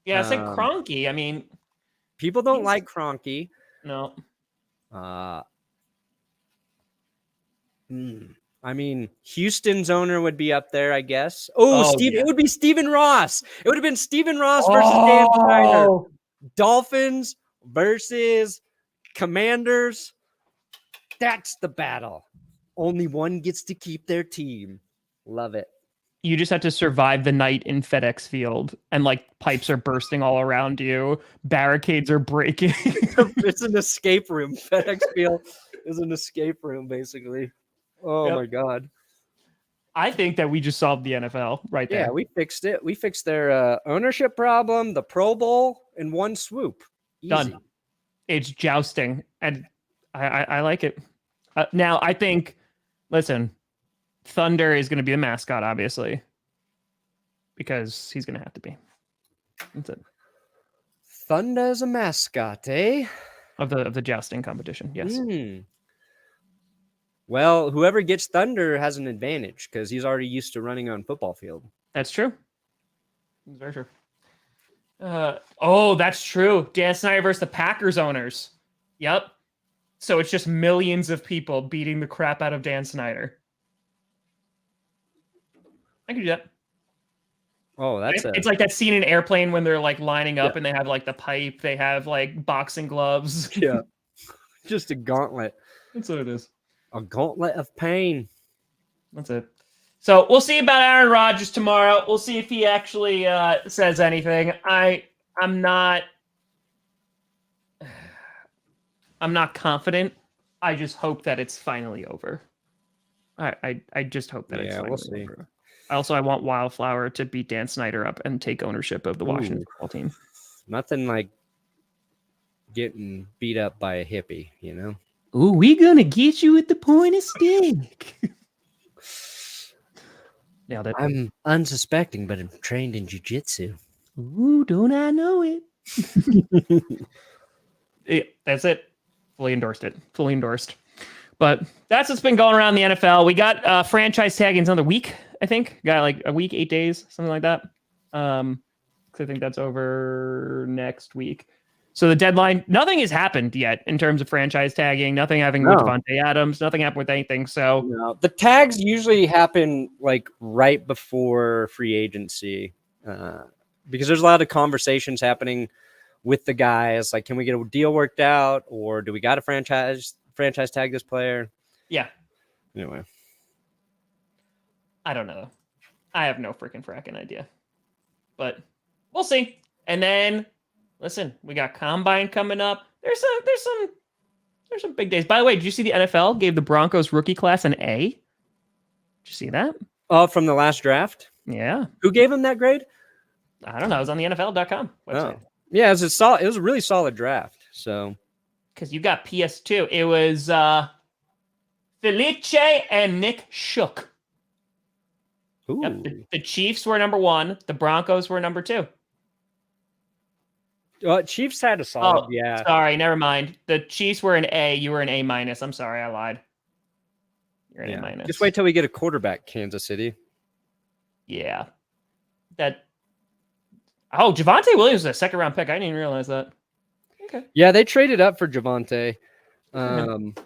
Yeah, it's like Kroenke. I mean, people don't like Kroenke. No. I mean, Houston's owner would be up there, I guess. It would be Stephen Ross. It would have been Stephen Ross versus Dan Snyder. Dolphins versus Commanders. That's the battle. Only one gets to keep their team. Love it. You just have to survive the night in FedEx Field, and like pipes are bursting all around you. Barricades are breaking. It's an escape room. FedEx Field is an escape room, basically. Oh, my God. I think that we just solved the NFL right there. Yeah, we fixed it. We fixed their ownership problem, the Pro Bowl, in one swoop. Easy. Done. It's jousting, and I like it. Now, I think, listen, Thunder is going to be the mascot, obviously, because he's going to have to be. That's it. Thunder is a mascot, eh? Of the jousting competition, yes. Well, whoever gets Thunder has an advantage because he's already used to running on football field. That's true. That's very true. That's true. Dan Snyder versus the Packers owners. Yep. So it's just millions of people beating the crap out of Dan Snyder. I can do that. Oh, It's like that scene in Airplane when they're like lining up and they have like the pipe, they have like boxing gloves. Yeah. Just a gauntlet. That's what it is. A gauntlet of pain. That's it. So we'll see about Aaron Rodgers tomorrow. We'll see if he actually says anything. I'm not confident. I just hope that it's finally over. I just hope that it's finally over. I want Wildflower to beat Dan Snyder up and take ownership of the Washington football team. Nothing like getting beat up by a hippie, you know? Ooh, we gonna get you with the pointed stick. Nailed it. I'm unsuspecting, but I'm trained in jiu-jitsu. Ooh, don't I know it? That's it. Fully endorsed it. Fully endorsed. But that's what's been going around the NFL. We got franchise tagging another week, I think. Got like a week, 8 days, something like that. I think that's over next week. So the deadline, nothing has happened yet in terms of franchise tagging. Nothing happening with Devontae Adams. Nothing happened with anything. So the tags usually happen like right before free agency because there's a lot of conversations happening with the guys. Like, can we get a deal worked out, or do we got to franchise tag this player? Yeah. Anyway, I don't know. I have no freaking fracking idea, but we'll see. And then, listen, we got Combine coming up. There's some big days. By the way, did you see the NFL gave the Broncos rookie class an A? Did you see that? Oh, from the last draft? Yeah. Who gave him that grade? I don't know. It was on the NFL.com website. Oh. Yeah, it was a really solid draft. So, because you got PS2, it was Felice and Nick Shook. Yep, the Chiefs were number 1. The Broncos were number 2. Chiefs had a solid, yeah. Sorry, never mind. The Chiefs were an A. You were an A-. I'm sorry, I lied. You're an A-. Just wait till we get a quarterback, Kansas City. Yeah. Javonte Williams was a second-round pick. I didn't even realize that. Okay. Yeah, they traded up for Javonte. Good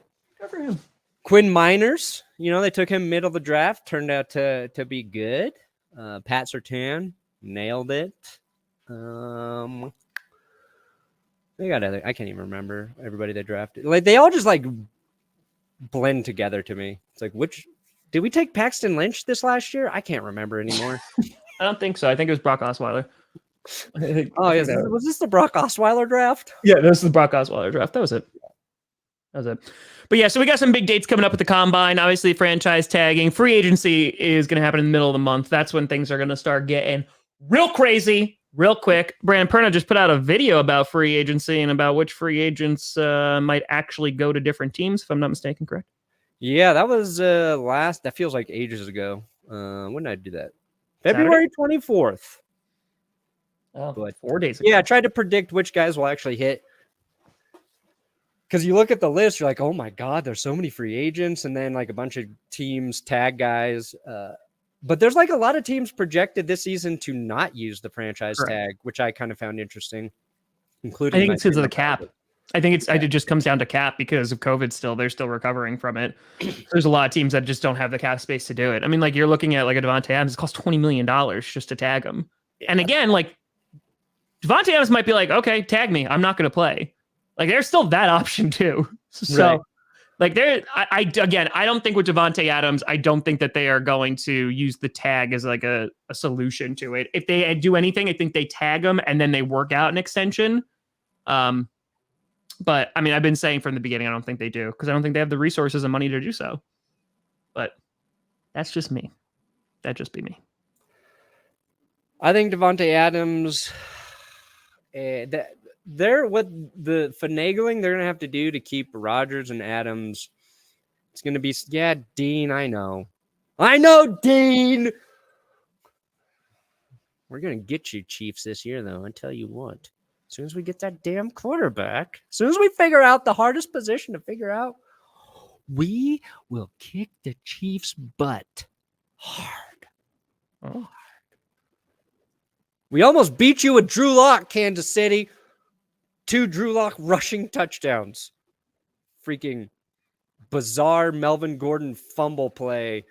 for him. Quinn Miners, they took him middle of the draft. Turned out to be good. Pat Surtain nailed it. They got other. I can't even remember everybody they drafted. Like, they all just like blend together to me. It's like, did we take Paxton Lynch this last year? I can't remember anymore. I don't think so. I think it was Brock Osweiler. Oh, yes. Was this the Brock Osweiler draft? Yeah, this is the Brock Osweiler draft. That was it. But yeah, so we got some big dates coming up with the Combine. Obviously, franchise tagging. Free agency is going to happen in the middle of the month. That's when things are going to start getting real crazy, real quick. Brandon Perna just put out a video about free agency and about which free agents might actually go to different teams, if I'm not mistaken, correct? Yeah, that was that feels like ages ago. When did I do that? February 24th. Oh, but 4 days ago. Yeah, I tried to predict which guys will actually hit. Because you look at the list, you're like, oh my God, there's so many free agents. And then like a bunch of teams tag guys. But there's like a lot of teams projected this season to not use the franchise tag, which I kind of found interesting. Including, I think it's because of the cap. I think it just comes down to cap because of COVID still. They're still recovering from it. There's a lot of teams that just don't have the cap space to do it. I mean, like, you're looking at like a Devontae Adams. It costs $20 million just to tag him. Yeah. And again, like, Devontae Adams might be like, okay, tag me. I'm not going to play. Like, there's still that option too. So, like, I don't think with Devontae Adams, I don't think that they are going to use the tag as like a solution to it. If they do anything, I think they tag them and then they work out an extension. But I mean, I've been saying from the beginning, I don't think they do, because I don't think they have the resources and money to do so. But that's just me. That'd just be me. I think Devontae Adams, they're what the finagling they're going to have to do to keep Rodgers and Adams. It's going to be, Dean, I know, Dean. We're going to get you, Chiefs, this year, though. I tell you what. As soon as we get that damn quarterback, as soon as we figure out the hardest position to figure out, we will kick the Chiefs' butt hard. Oh. We almost beat you with Drew Lock, Kansas City. 2 Drew Lock rushing touchdowns. Freaking bizarre Melvin Gordon fumble play.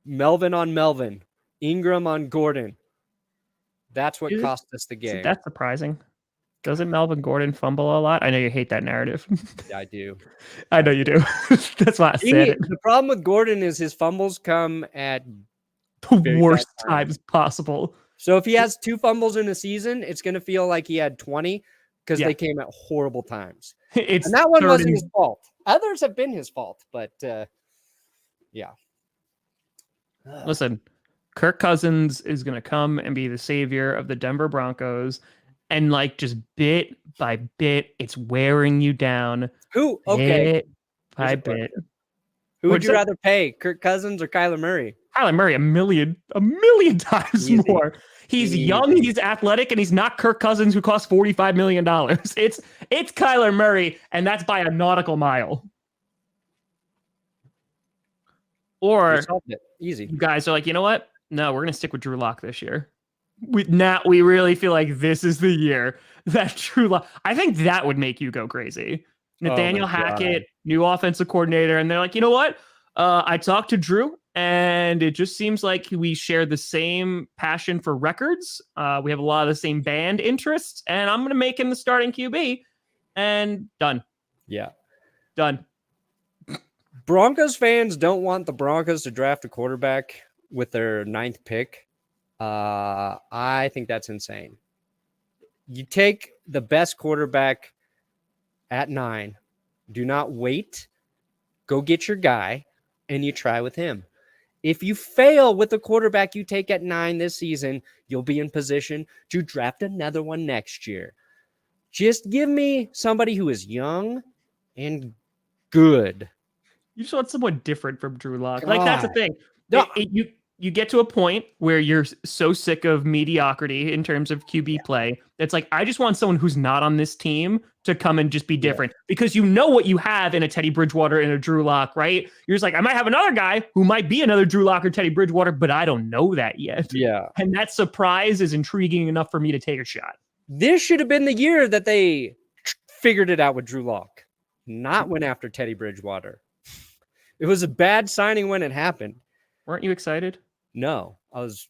Melvin on Melvin. Ingram on Gordon. That's what cost us the game. That's surprising. Doesn't Melvin Gordon fumble a lot? I know you hate that narrative. Yeah, I do. I know you do. That's why I said it. The problem with Gordon is his fumbles come at The very worst bad times. times possible. So if he has 2 fumbles in a season, it's going to feel like he had 20 because they came at horrible times. And that one wasn't his fault. Others have been his fault, but yeah. Listen, Kirk Cousins is going to come and be the savior of the Denver Broncos. And like just bit by bit, it's wearing you down. Who? Okay. Bit by bit. Who would you rather pay, Kirk Cousins or Kyler Murray? Kyler Murray, a million times more. He's young, he's athletic, and he's not Kirk Cousins, who costs $45 million. It's Kyler Murray, and that's by a nautical mile. Or easy. You guys are like, you know what? No, we're gonna stick with Drew Lock this year. We really feel like this is the year that Drew Lock. I think that would make you go crazy. Nathaniel Hackett, new offensive coordinator, and they're like, you know what? I talked to Drew, and it just seems like we share the same passion for records. We have a lot of the same band interests, and I'm going to make him the starting QB. And done. Yeah. Done. Broncos fans don't want the Broncos to draft a quarterback with their 9th pick. I think that's insane. You take the best quarterback at 9. Do not wait. Go get your guy, and you try with him. If you fail with the quarterback you take at 9 this season, you'll be in position to draft another one next year. Just give me somebody who is young and good. You just want someone different from Drew Lock. Like, that's the thing. No, you get to a point where you're so sick of mediocrity in terms of QB play. It's like, I just want someone who's not on this team to come and just be different, because you know what you have in a Teddy Bridgewater and a Drew Lock, right? You're just like, I might have another guy who might be another Drew Lock or Teddy Bridgewater, but I don't know that yet. Yeah. And that surprise is intriguing enough for me to take a shot. This should have been the year that they figured it out with Drew Lock, not went after Teddy Bridgewater. It was a bad signing when it happened. Weren't you excited? No, I was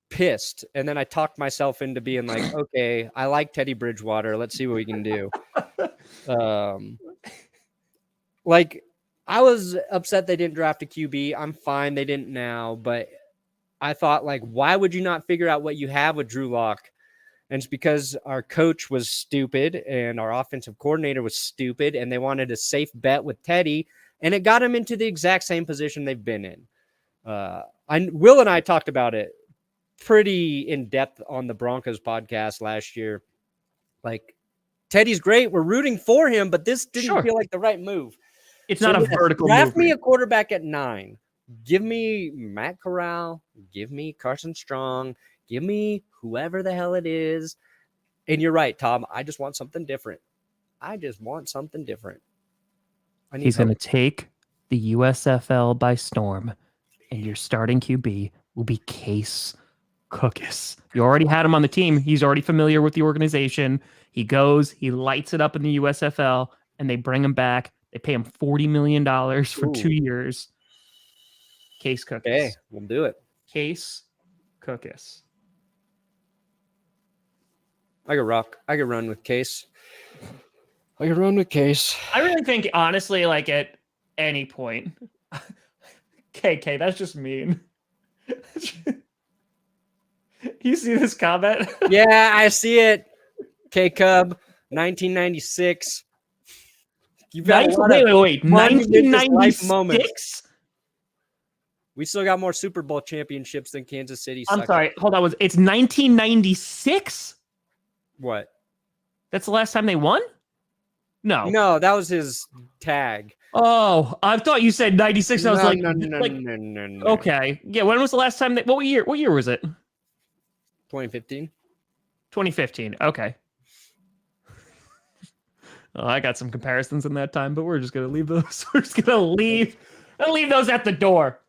pissed. And then I talked myself into being like, okay, I like Teddy Bridgewater. Let's see what we can do. Like, I was upset they didn't draft a QB. I'm fine they didn't now. But I thought, like, why would you not figure out what you have with Drew Lock? And it's because our coach was stupid and our offensive coordinator was stupid, and they wanted a safe bet with Teddy, and it got him into the exact same position they've been in. Will and I talked about it pretty in depth on the Broncos podcast last year. Like, Teddy's great. We're rooting for him, but this didn't feel like the right move. It's not a vertical move. Draft me a quarterback at 9. Give me Matt Corral. Give me Carson Strong. Give me whoever the hell it is. And you're right, Tom. I just want something different. He's going to take the USFL by storm, and your starting QB will be Case Cookus. You already had him on the team. He's already familiar with the organization. He goes, he lights it up in the USFL, and they bring him back. They pay him $40 million for 2 years. Case Cookus. Okay, we'll do it. Case Cookus. I could run with Case. I really think, honestly, like at any point. KK, that's just mean. You see this comment? Yeah, I see it. K-Cub, 1996. You've got wait. 1996? We still got more Super Bowl championships than Kansas City. I'm sorry. Hold on. It's 1996? What? That's the last time they won? No, that was his tag. Oh, I thought you said 96. I was like, no. Okay. Yeah, when was the last time what year was it? 2015. 2015. Okay. Oh, I got some comparisons in that time, but we're just going to leave those. We're just going to leave those at the door.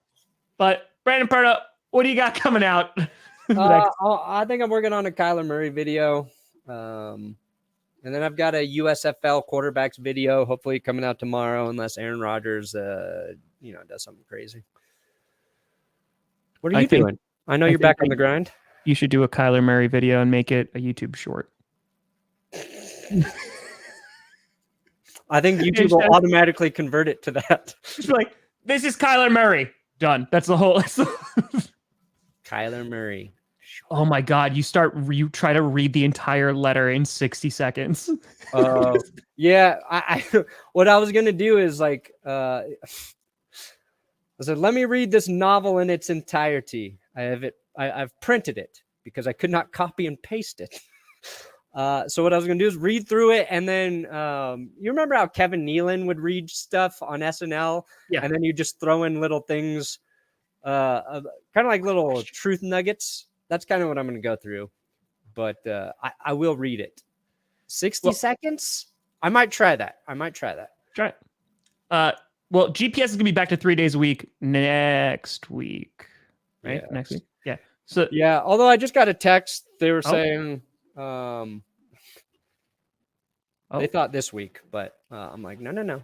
But Brandon Perna, what do you got coming out? I think I'm working on a Kyler Murray video. And then I've got a USFL quarterbacks video, hopefully coming out tomorrow, unless Aaron Rodgers, does something crazy. What are you doing? I know you're back on the grind. You should do a Kyler Murray video and make it a YouTube short. I think YouTube will automatically convert it to that. Just be like, this is Kyler Murray. Done. That's the whole. Kyler Murray. Oh my God! You try to read the entire letter in 60 seconds. Yeah. I what I was gonna do is like, I said, let me read this novel in its entirety. I've printed it because I could not copy and paste it. So what I was gonna do is read through it, and then you remember how Kevin Nealon would read stuff on SNL, and then you just throw in little things, kind of like little truth nuggets. That's kind of what I'm gonna go through, but I will read it. 60 seconds. I might try that. Try it. Well, GPS is gonna be back to 3 days a week next week, right? Yes. Next week. Yeah. So yeah. Although I just got a text, they were saying. They thought this week, but I'm like, no,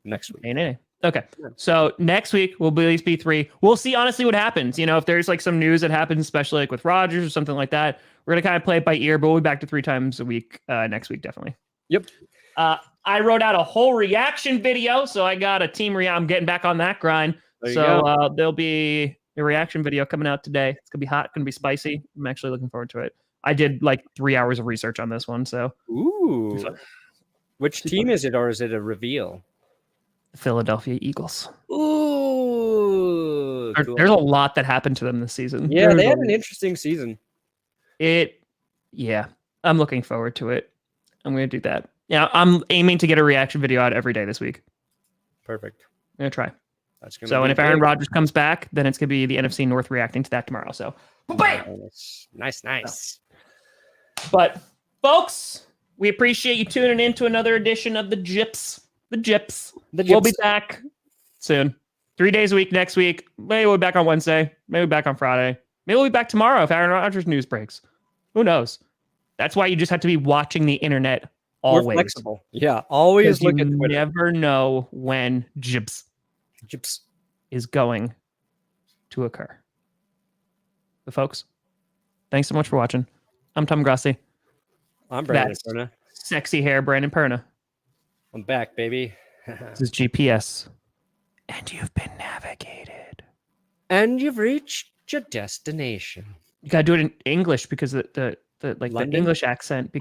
next week. Okay, so next week will at least be 3. We'll see honestly what happens. You know, if there's like some news that happens, especially like with Rodgers or something like that, we're gonna kind of play it by ear. But we'll be back to 3 times a week next week, definitely. Yep. I wrote out a whole reaction video, so I got a team I'm getting back on that grind. So there'll be a reaction video coming out today. It's gonna be hot, gonna be spicy. I'm actually looking forward to it. I did like 3 hours of research on this one. So, ooh, which team is it, or is it a reveal? Philadelphia Eagles. Ooh, cool. There's a lot that happened to them this season. Yeah, they had an interesting season. Yeah, I'm looking forward to it. I'm going to do that. Yeah, I'm aiming to get a reaction video out every day this week. Perfect. I'm going to try. That's gonna so, and if Aaron Rodgers comes back, then it's going to be the NFC North reacting to that tomorrow. So, bam! Nice. But, folks, we appreciate you tuning in to another edition of the Gyps. We'll be back soon. 3 days a week next week. Maybe we'll be back on Wednesday. Maybe we'll be back on Friday. Maybe we'll be back tomorrow if Aaron Rodgers news breaks. Who knows? That's why you just have to be watching the internet always. We're flexible. Yeah, always look at Twitter. You never know when Gyps is going to occur. But folks, thanks so much for watching. I'm Tom Grassi. I'm Brandon Perna. Sexy hair, Brandon Perna. I'm back, baby. This is GPS. And you've been navigated. And you've reached your destination. You gotta do it in English because the English accent.